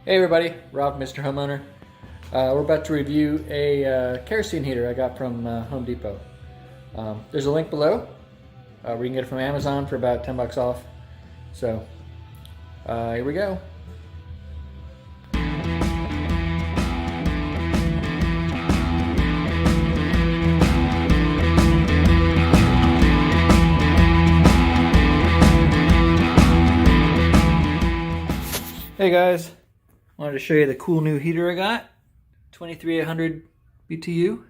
Hey everybody, Rob, Mr. Homeowner. We're about to review a kerosene heater I got from Home Depot. There's a link below where you can get it from Amazon for about 10 bucks off. So here we go. Hey guys, wanted to show you the cool new heater I got. 2300 BTU.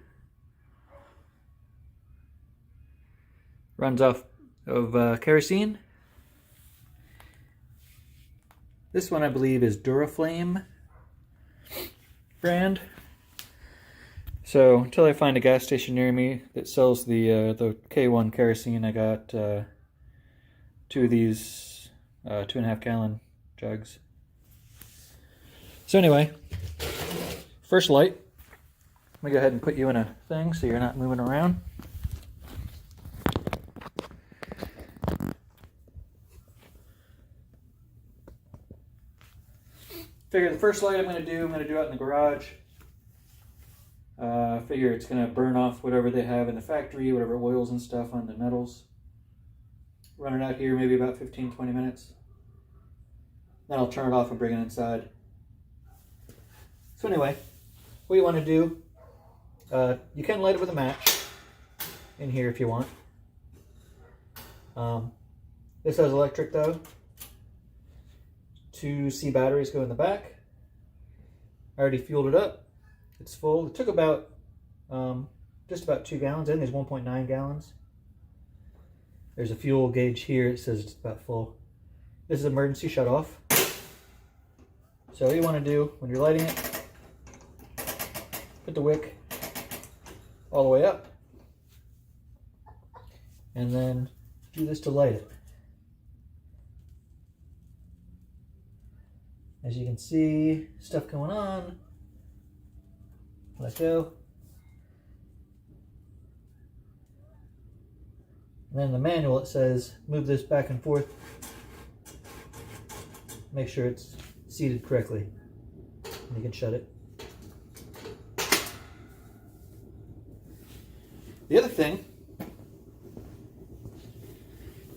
Runs off of kerosene. This one I believe is DuraFlame brand. So until I find a gas station near me that sells the K1 kerosene, I got two of these 2.5 gallon jugs. So anyway, first light, let me go ahead and put you in a thing so you're not moving around. Figure the first light I'm going to do out in the garage. Figure it's going to burn off whatever they have in the factory, whatever oils and stuff on the metals. Run it out here maybe about 15-20 minutes. Then I'll turn it off and bring it inside. So anyway, what you want to do, you can light it with a match in here if you want. This has electric though. 2 C batteries go in the back. I already fueled it up. It's full. It took about just about 2 gallons in. There's 1.9 gallons. There's a fuel gauge here. It says it's about full. This is emergency shut off. So what you want to do when you're lighting it, put the wick all the way up, and then do this to light it. As you can see, stuff going on. Let go. And then in the manual it says move this back and forth. Make sure it's seated correctly. And you can shut it. The other thing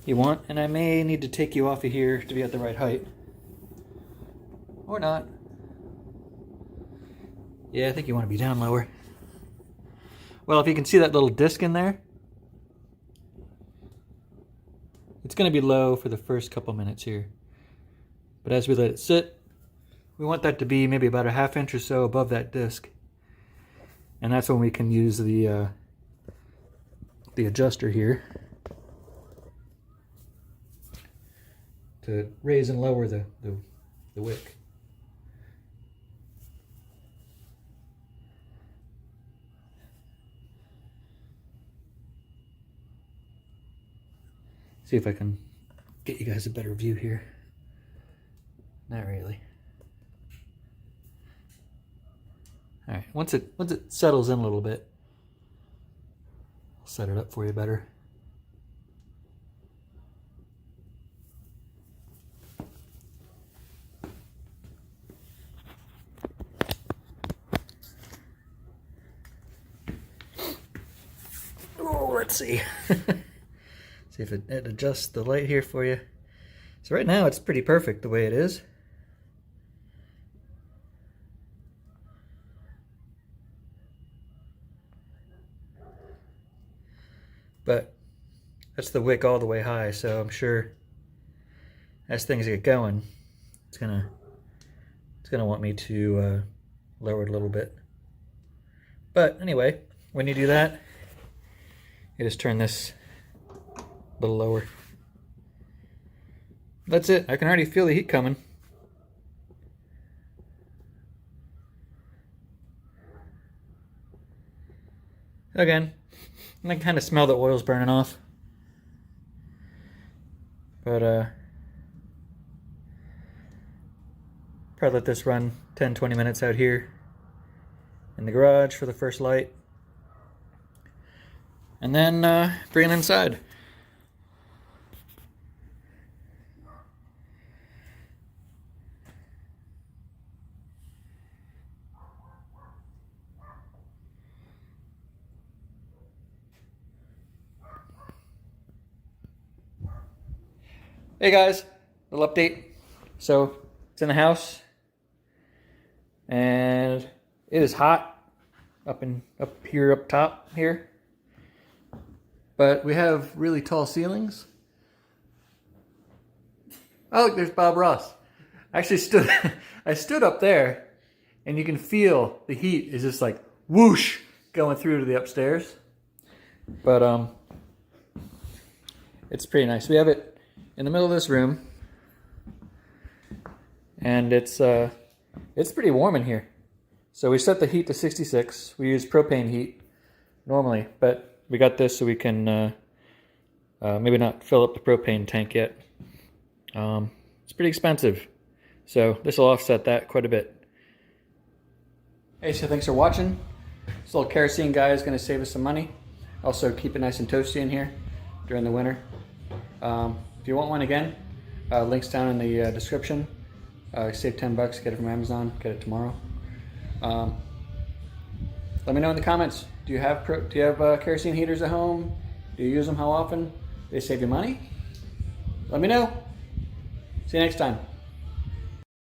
you want, and I may need to take you off of here to be at the right height, or not. Yeah, I think you want to be down lower. Well, if you can see that little disc in there, it's going to be low for the first couple minutes here. But as we let it sit, we want that to be maybe about a ½ inch or so above that disc. And that's when we can use the adjuster here to raise and lower the wick. See if I can get you guys a better view here. Not really. All right, once it settles in a little bit, I'll set it up for you better. Oh, let's see. See if it adjusts the light here for you. So right now it's pretty perfect the way it is. But that's the wick all the way high, so I'm sure as things get going, it's gonna want me to lower it a little bit. But anyway, when you do that, you just turn this a little lower. That's it. I can already feel the heat coming. Again, I can kind of smell the oils burning off. But probably let this run 10-20 minutes out here in the garage for the first light. And then bring it inside. Hey guys, little update. So it's in the house, and it is hot up here up top here. But we have really tall ceilings. Oh, look, there's Bob Ross. I stood up there, and you can feel the heat is just like whoosh going through to the upstairs. But it's pretty nice. We have it in the middle of this room, and it's pretty warm in here. So we set the heat to 66. We use propane heat normally, but we got this so we can maybe not fill up the propane tank yet. It's pretty expensive, so this will offset that quite a bit. Hey, so thanks for watching. This little kerosene guy is going to save us some money. Also keep it nice and toasty in here during the winter. If you want one again, links down in the description. Save $10, get it from Amazon, get it tomorrow. Let me know in the comments. Do you have kerosene heaters at home? Do you use them? How often? Do they save you money? Let me know. See you next time.